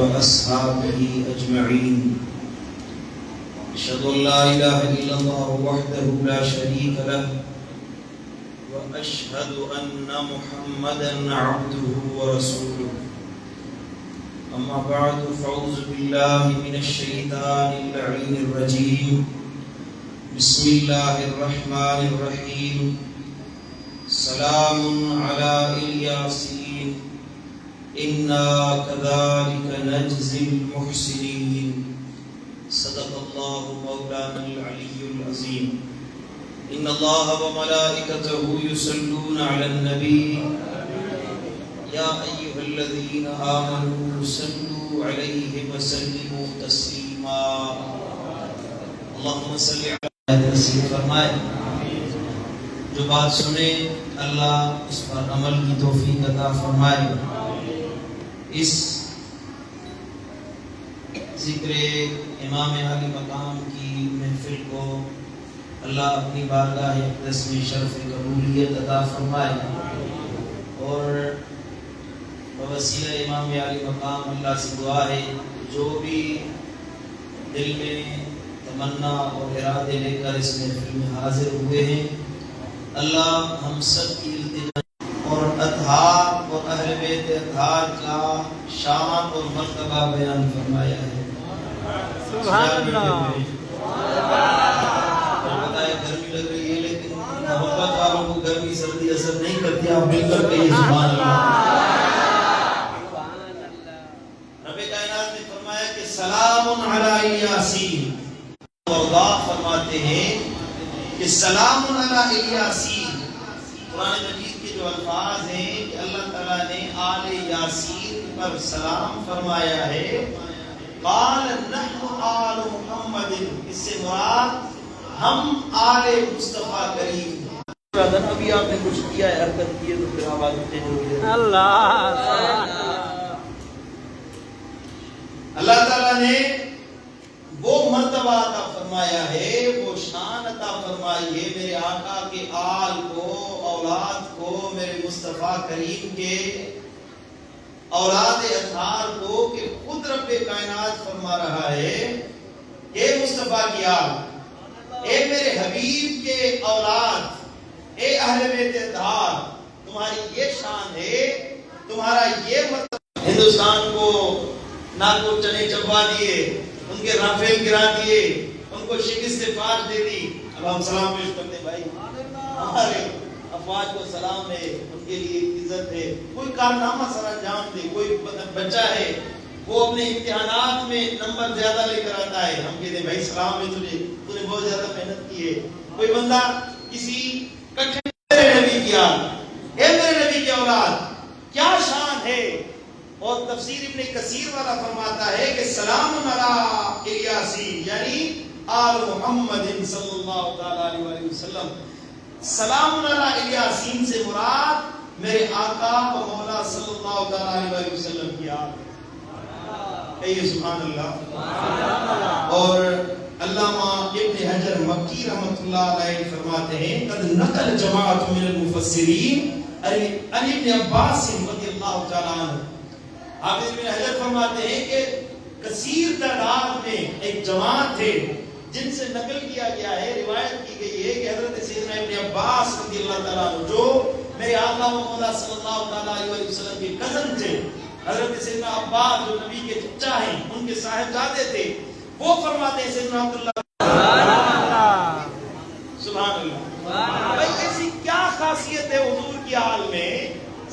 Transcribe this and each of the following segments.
وأصحابه أجمعين. أشهد أن لا إله إلا الله وحده لا شريك له وأشهد أن محمدا عبده ورسوله. أما بعد فأعوذ بالله من الشيطان اللعين الرجيم. بسم الله الرحمن الرحيم. سلام على الياسين إنا كذلك نجزي المحسنين. صدق الله مولانا العلي العظيم. إن الله وملائكته يصلون على النبي يا أيها الذين آمنوا صلوا عليه وسلموا تسليما. اللهم صل على نصیب فرمائے. جو بات سنے اللہ اس پر عمل کی توفیق عطا فرمائے. اس ذکر امام عالی مقام کی محفل کو اللہ اپنی بارگاہ اقدس میں شرف قبولیت عطا فرمائے اور بوسیلہ امام عالی مقام اللہ سے دعا ہے جو بھی دل میں تمنا اور ارادے لے کر اس محفل میں حاضر ہوئے ہیں، اللہ ہم سب کی التجا اور اطہار اور اہل بیت اطہار کا شان اور مرتبہ بیان فرمایا ہے. سبحان اللہ. بتائے گرمی لگ رہی ہے لیکن محبت والوں کو گرمی سردی اثر نہیں کرتی. آپ مل کر کہیے سبحان اللہ. رب کائنات نے فرمایا کہ سلام علی یاسین. اللہ فرماتے ہیں کہ سلام علی یاسین. قرآن مجید کے جو الفاظ ہیں کہ اللہ تعالیٰ نے آل یاسین پر سلام فرمایا ہے. قال نحن آل محمد، اس سے مراد ہم آل مصطفیٰ کریم. ابھی آپ نے کچھ کیا ہے، حرکت کی ہے تو پھر آواز تیز ہو گئی. اللہ تعالیٰ نے وہ مرتبہ عطا فرمایا ہے، وہ شان عطا فرمائی ہے میرے آقا کے آل کو، اولاد کو، میرے مصطفیٰ کریم کے اولاد اطہار کو کہ خود رب کائنات فرما رہا ہے اے مصطفیٰ کی آل، اے میرے حبیب کے اولاد، اے اہل بیت اطہار، تمہاری یہ شان ہے، تمہارا یہ مرتبہ. ہندوستان کو نہ کو چنے چبا دیے، ان کے رافیل گرا دیے، ان کو شکست فاش دے دی. اب ہم سلام پیش کرتے ہیں بھائی. ہمارے افواج کو سلام ہے، ان کے لیے عزت ہے. کوئی کارنامہ سر انجام دے، کوئی بچہ ہے وہ اپنے امتحانات میں نمبر زیادہ لے کر آتا ہے، ہم کہتے ہیں بھائی سلام ہے تجھے، تو نے بہت زیادہ محنت کی ہے. کوئی بندہ کسی کٹھے میرے نبی کی آل، اے میرے نبی کی اولاد، کیا شان ہے. اور تفسیر ابن کثیر والا فرماتا ہے کہ سلام علی الیاسین یعنی آل محمد صلی اللہ علیہ وسلم. سلام علی الیاسین سے مراد میرے آقا و مولا صلی اللہ علیہ وسلم کی آل. کہیے سبحان اللہ. اور علامہ ابن حجر مکی رحمۃ اللہ علیہ فرماتے ہیں قد نقل جماعت من المفسرین عن ابن عباس رضی اللہ تعالی عنہ. حافظ ابن حجر فرماتے ہیں کہ کثیر تعداد میں ایک جماعت ہے جن سے نقل کیا گیا ہے، روایت کی گئی ہے کہ حضرت سیدنا ابن عباس رضی اللہ تعالیٰ عنہ جو میرے آقا و مولا صلی اللہ علیہ وسلم کے کزن تھے، حضرت سیدنا عباس جو نبی کے چچا ہیں، ان کے صاحبزادے تھے، وہ فرماتے ہیں سیدنا عبداللہ سبحان اللہ. بھائی ایسی کیا خاصیت ہے حضور کی آل میں؟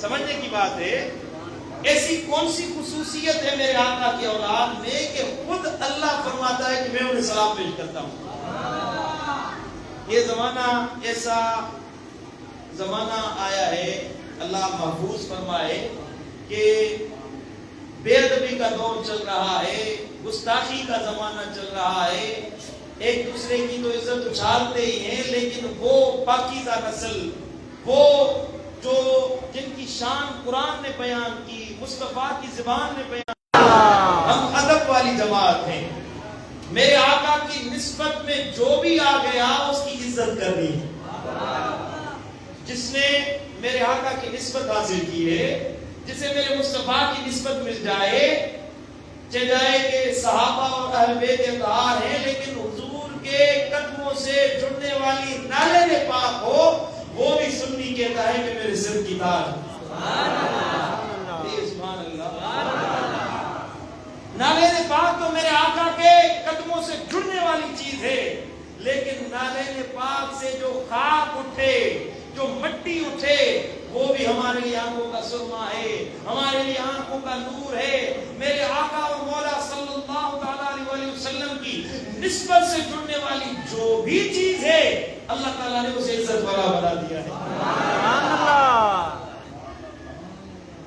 سمجھنے کی بات ہے. ایسی کون سی خصوصیت ہے میرے آقا کی اولاد میں کہ خود اللہ فرماتا ہے کہ میں انہیں سلام پیش کرتا ہوں. یہ زمانہ ایسا زمانہ آیا ہے، اللہ محفوظ فرمائے، کہ بے ادبی کا دور چل رہا ہے، گستاخی کا زمانہ چل رہا ہے. ایک دوسرے کی تو عزت اچھالتے ہی ہیں، لیکن وہ پاکیزہ نسل، وہ جو جن کی شان قرآن نے بیان کی، مصطفیٰ کی زبان نے بیان کی، ہم ادب والی جماعت ہیں. میرے آقا کی نسبت میں جو بھی آ گیا اس کی عزت کرنی ہے. جس نے میرے آقا کی نسبت حاصل کی ہے، جسے میرے مصطفیٰ کی نسبت مل جائے، چہ جائے کہ صحابہ اور اہل بیت اطہار ہیں لیکن حضور کے قدموں سے جڑنے والی نالین پاک ہو، وہ بھی سنی کہتا ہے کہ میرے سر کی تار سبحان اللہ۔ نالین پاک تو میرے آقا کے قدموں سے جڑنے والی چیز ہے، لیکن نالین پاک سے جو خاک اٹھے، جو مٹی اٹھے، وہ بھی ہمارے لیے آنکھوں کا سرما ہے، ہمارے لیے آنکھوں کا نور ہے۔ میرے آقا اور مولا صلی اللہ علیہ وسلم کی نسبت سے جڑنے والی جو بھی چیز ہے، اللہ تعالیٰ نے اسے عزت والا بنا دیا ہے۔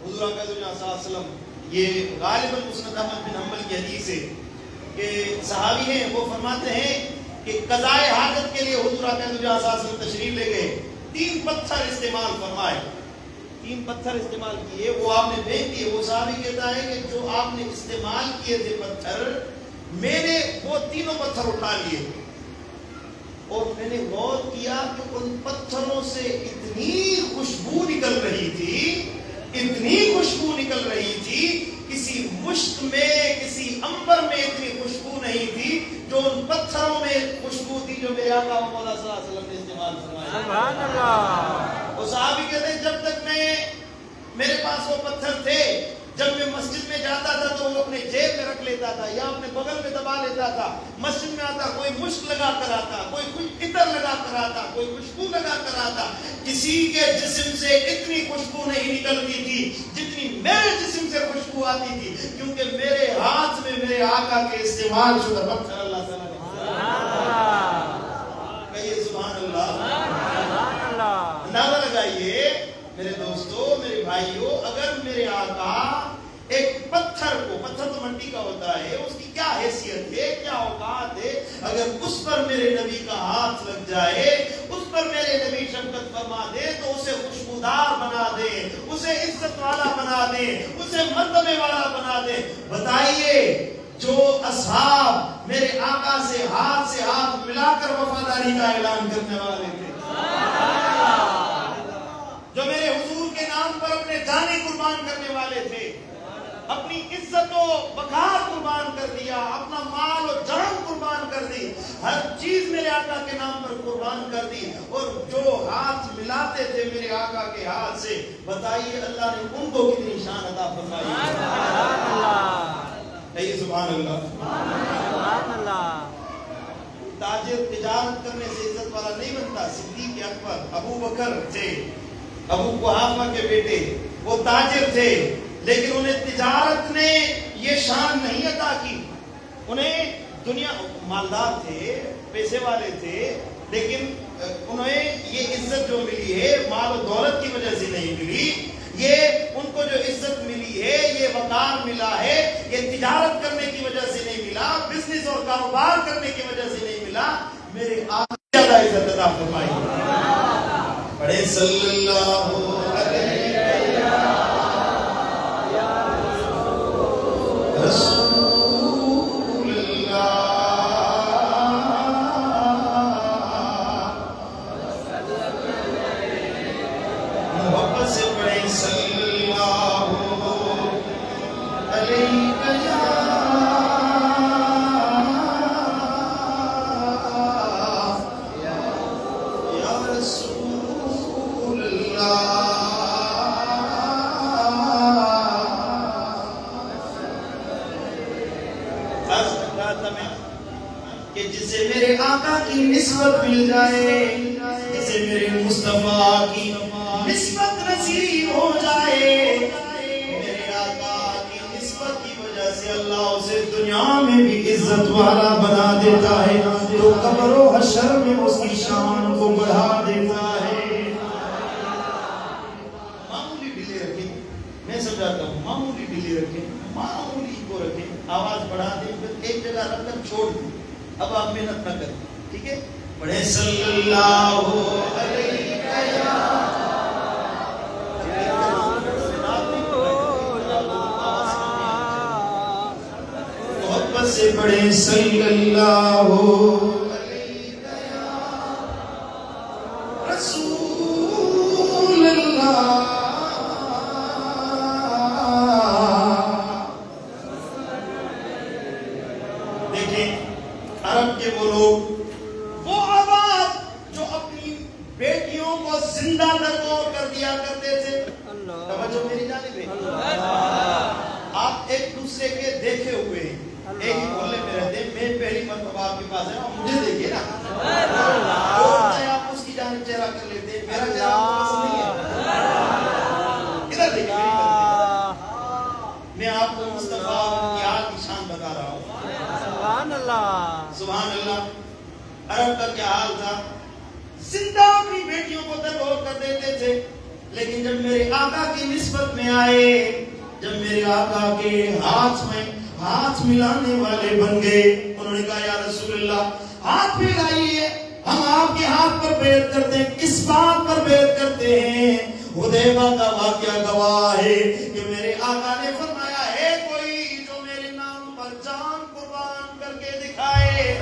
حضور اکرم صلی اللہ علیہ وسلم، یہ غالباً مسند احمد بن حنبل کی حدیث ہے کہ صحابی ہیں، وہ فرماتے ہیں کہ قضائے حاجت کے لیے حضور اکرم صلی اللہ علیہ وسلم تشریف لے گئے، 3 پتھر استعمال فرمائے، 3 پتھر استعمال کیے، وہ آپ نے پھینک دیے۔ وہ صحابی کہتا ہے کہ جو آپ نے استعمال کیے تھے پتھر، میں نے وہ تینوں پتھر اٹھا لیے اور میں نے غور کیا کہ ان پتھروں سے اتنی خوشبو نکل رہی تھی، اتنی خوشبو نکل رہی تھی، کسی مشک میں، کسی عنبر میں اتنی خوشبو نہیں تھی جو ان پتھروں میں خوشبو تھی جو میرے آقا و مولا صلی اللہ علیہ وسلم نے استعمال فرمایا۔ سبحان اللہ۔ وہ صحابی کہتے ہیں جب تک میرے پاس وہ پتھر تھے، جب میں مسجد میں جاتا تھا تو وہ اپنے جیب میں رکھ لیتا تھا یا اپنے بغل میں دبا لیتا تھا، مسجد میں آتا کوئی مشک لگا کر آتا، کوئی عطر لگا کر آتا، کوئی خوشبو لگا کر آتا، کسی کے جسم سے اتنی خوشبو نہیں نکلتی تھی جتنی میرے جسم سے خوشبو آتی تھی، کیونکہ میرے ہاتھ میں میرے آقا کے استعمال شدہ پتھر اللہ تعالیٰ نے کہیے سبحان اللہ۔ اندازہ لگائیے میرے دوستو، میرے بھائیو، اگر میرے آقا ایک پتھر کو، پتھر تو مٹی کا ہوتا ہے، اس کی کیا حیثیت ہے، کیا اوقات ہے، اگر اس پر میرے نبی کا ہاتھ لگ جائے، اس پر میرے نبی شفقت فرما دے تو اسے خوشبودار بنا دے، اسے عزت والا بنا دے، اسے مرتبے والا بنا دے۔ بتائیے جو اصحاب میرے آقا سے ہاتھ ملا کر وفاداری کا اعلان کرنے والے تھے، جو میرے حضور کے نام پر اپنے جانیں قربان کرنے والے تھے، اپنی عزت و وقار قربان کر دیا، اپنا مال و جان قربان کر دی، ہر چیز میرے آقا کے نام پر قربان کر دی، اور جو ہاتھ ملاتے تھے میرے آقا کے ہاتھ سے، بتائیے اللہ نے ان کو کتنی شان عطا فرمائی۔ کہیے سبحان اللہ۔ تاجر تجارت کرنے سے عزت والا نہیں بنتا۔ صدیق اکبر، ابو بکر تھے، ابو قحافہ کے بیٹے، وہ تاجر تھے، لیکن انہیں تجارت نے یہ شان نہیں عطا کی۔ انہیں دنیا، مالدار تھے، پیسے والے تھے، لیکن انہیں یہ عزت جو ملی ہے مال و دولت کی وجہ سے نہیں ملی، یہ ان کو جو عزت ملی ہے، یہ وقار ملا ہے، یہ تجارت کرنے کی وجہ سے نہیں ملا، بزنس اور کاروبار کرنے کی وجہ سے نہیں ملا، میرے آقا زیادہ عزت عطا فرمائی۔ پڑھے صلی اللہ علیہ رسول اللہ، محبت سے پڑھے صلی اللہ علیہ یا رسول اللہ۔ کہ جسے میرے آقا کی نسبت مل جائے، جسے میرے مصطفیٰ کی نسبت نصیب ہو جائے، میرے آقا کی نسبت کی وجہ سے اللہ اسے دنیا میں بھی عزت والا بنا دیتا ہے، تو قبر و حشر میں اس کی شان کو بڑھا دیتا ہے۔ معمولی ڈیلے رکھیں، میں سمجھاتا ہوں، معمولی ڈیلے رکھیں، معمولی کو رکھیں، آواز بڑھا دیں، پھر ایک جگہ رکھ کر چھوڑ دیں، اب آپ محنت نہ کریں، ٹھیک ہے؟ پڑھیں صلی اللہ علیہ محبت سے پڑھیں صلی اللہ رسول اللہ۔ دیکھیں عرب کے وہ لوگ، وہ آباد جو اپنی بیٹیوں کو زندہ درگور کر دیا کرتے تھے. توجہ میری جانب ہے. آپ ایک دوسرے کے دیکھے ہوئے ہیں، ایک ہی محلے میں رہتے ہیں. میں پہلی مرتبہ آپ کے پاس ہے، مجھے دیکھیے نا، آپ اس کی جانب چہرہ کر لیتے ہیں. میرا چہرہ آپ کو پسند نہیں ہے. ادھر دیکھیے، میں آپ کو مصطفیٰ کی حال کی شان بتا رہا ہوں. سبحان اللہ، سبحان اللہ. عرب کا کیا حال تھا؟ زندہ اپنی بیٹیوں کو درگور کر دیتے تھے. لیکن جب میرے آقا کی نسبت میں آئے، جب میرے آقا کے ہاتھ میں ہاتھ ملانے والے بن گئے، انہوں نے کہا یا رسول اللہ ہاتھ ملائیے، ہم آپ کے ہاتھ پر بیعت کرتے ہیں. کس بات پر بیعت کرتے ہیں؟ حدیبہ کا واقعہ گواہ ہے کہ میرے آقا نے فرمایا ہے کوئی جو میرے نام پر جان قربان کر کے دکھائے.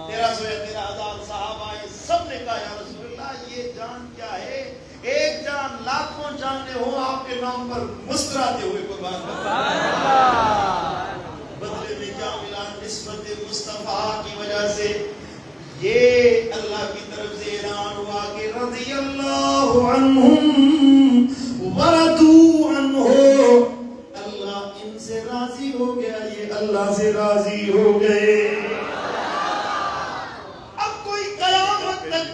13,000 صحابہ سب نے کہا یا رسول اللہ یہ جان کیا ہے؟ ایک جان لاکھوں جانیں ہوں آپ کے نام پر مسکراتے ہوئے قربان کرتا. بدلے میں کیا ملا؟ نسبت مصطفیٰ کی وجہ سے یہ اللہ کی طرف سے اعلان ہوا کہ رضی اللہ عنہم ورضوا عنہ، اللہ ان سے راضی ہو گیا، یہ اللہ سے راضی ہو گئے. اب کوئی قیامت تک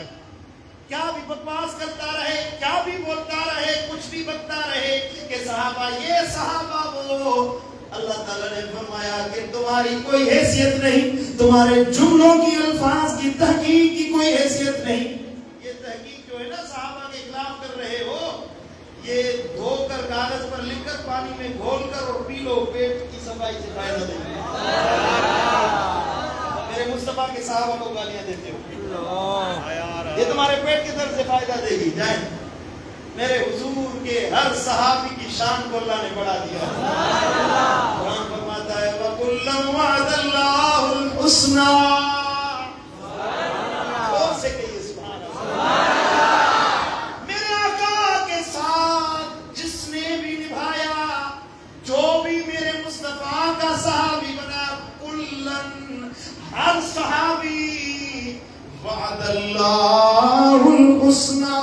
کیا بھی بکواس کرتا رہے، کیا بھی بولتا رہے، کچھ بھی بکتا رہے کہ صحابہ یہ صحابہ وہ، اللہ تعالیٰ نے فرمایا کہ تمہاری کوئی حیثیت نہیں، تمہارے جملوں کی الفاظ کی تحقیق کی کوئی حیثیت نہیں. یہ تحقیق جو ہے نا صحابہ کے خلاف کر رہے ہو، یہ دھو کر کاغذ پر لکھ کر پانی میں گھول کر اور پی لو، پیٹ کی صفائی سے فائدہ دے گی. میرے مصطفیٰ کے صحابہ کو گالیاں دیتے ہو، یہ تمہارے پیٹ کی طرف سے فائدہ دے گی. جائیں، میرے حضور کے ہر صحابی کی شان کو اللہ نے بڑھا دیا. قرآن فرماتا ہے وَكُلًّا وَعَدَ اللَّهُ الْحُسْنَى. اور سے کہیے سبحان اللہ. میرے آقا کے ساتھ جس نے بھی نبھایا، جو بھی میرے مصطفیٰ کا صحابی بنا، کُلًّا ہر صحابی وعد اللہ الحسنى،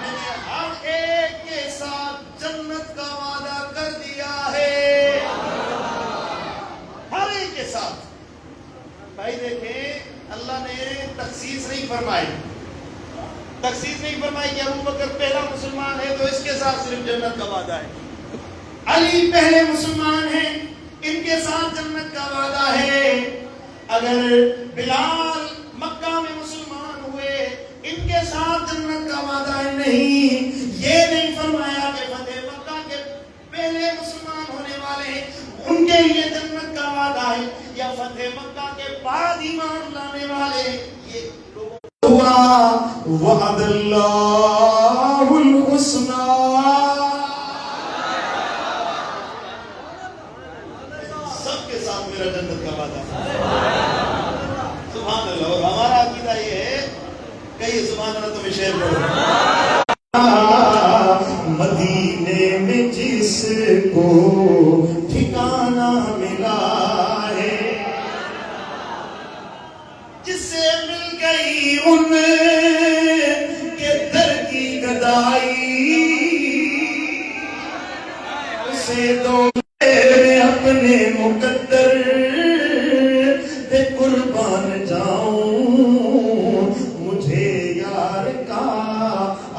میں نے ہر ایک کے ساتھ جنت کا وعدہ کر دیا ہے. ہر ایک کے ساتھ. بھائی دیکھیں، اللہ نے تخصیص نہیں فرمائی، تخصیص نہیں فرمائی کہ ابو بکر پہلا مسلمان ہے تو اس کے ساتھ صرف جنت کا وعدہ ہے، علی پہلے مسلمان ہیں ان کے ساتھ جنت کا وعدہ ہے، اگر بلال مکہ میں مسلمان ہوئے ان کے ساتھ جنت کا وعدہ ہے. نہیں، یہ نہیں فرمایا کہ فتح مکہ کے پہلے مسلمان ہونے والے ہیں ان کے لیے جنت کا وعدہ ہے، یا فتح مکہ کے بعد ایمان لانے والے. یہ وعد اللہ الحسنى، سب کے ساتھ میرا جنت کا وعدہ. سبحان اللہ. اور ہمارا عقیدہ یہ ہے، کہیے سبحان اللہ. تمہیں شعر پڑھو. مدینے میں جس کو ٹھکانہ ملا ہے، جس سے مل گئی ان کے در کی گدائی، اسے دو اپنے مقدر پہ قربان جاؤں، مجھے یار کا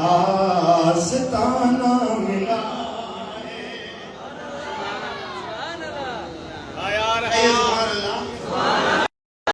آستانہ ملا ہے.